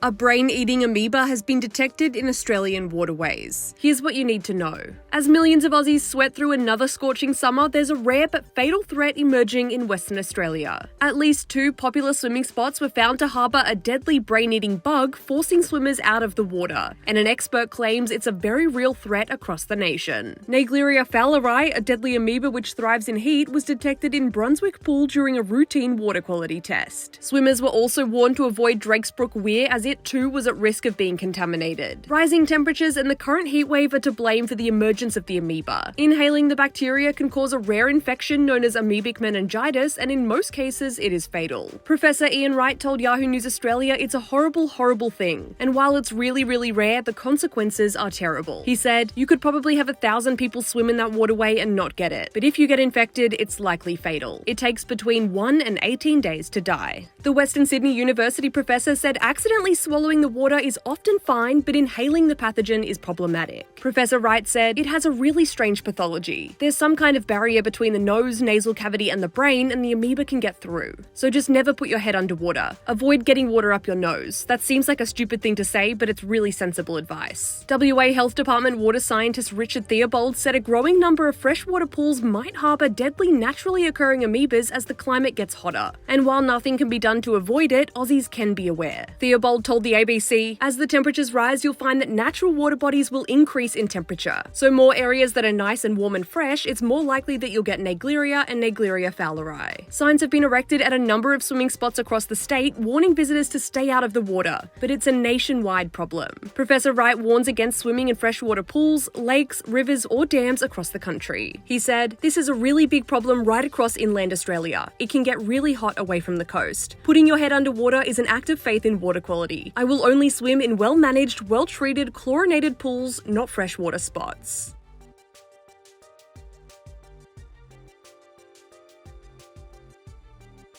A brain-eating amoeba has been detected in Australian waterways. Here's what you need to know. As millions of Aussies sweat through another scorching summer, there's a rare but fatal threat emerging in Western Australia. At least 2 popular swimming spots were found to harbour a deadly brain-eating bug, forcing swimmers out of the water, and an expert claims it's a very real threat across the nation. Naegleria fowleri, a deadly amoeba which thrives in heat, was detected in Brunswick Pool during a routine water quality test. Swimmers were also warned to avoid Drakesbrook Weir as it too was at risk of being contaminated. Rising temperatures and the current heatwave are to blame for the emergence of the amoeba. Inhaling the bacteria can cause a rare infection known as amoebic meningitis, and in most cases it is fatal. Professor Ian Wright told Yahoo News Australia it's a horrible, horrible thing, and while it's really, really rare, the consequences are terrible. He said, "You could probably have 1,000 people swim in that waterway and not get it, but if you get infected, it's likely fatal. It takes between 1 and 18 days to die." The Western Sydney University professor said accidentally swallowing the water is often fine, but inhaling the pathogen is problematic. Professor Wright said, "It has a really strange pathology. There's some kind of barrier between the nose, nasal cavity, and the brain, and the amoeba can get through. So just never put your head underwater. Avoid getting water up your nose." That seems like a stupid thing to say, but it's really sensible advice. WA Health Department water scientist Richard Theobald said a growing number of freshwater pools might harbour deadly naturally occurring amoebas as the climate gets hotter. And while nothing can be done to avoid it, Aussies can be aware. Theobald told the ABC, "As the temperatures rise, you'll find that natural water bodies will increase in temperature. So more areas that are nice and warm and fresh, it's more likely that you'll get Naegleria and Naegleria fowleri." Signs have been erected at a number of swimming spots across the state, warning visitors to stay out of the water, but it's a nationwide problem. Professor Wright warns against swimming in freshwater pools, lakes, rivers, or dams across the country. He said, "This is a really big problem right across inland Australia. It can get really hot away from the coast. Putting your head underwater is an act of faith in water quality. I will only swim in well-managed, well-treated, chlorinated pools, not freshwater spots."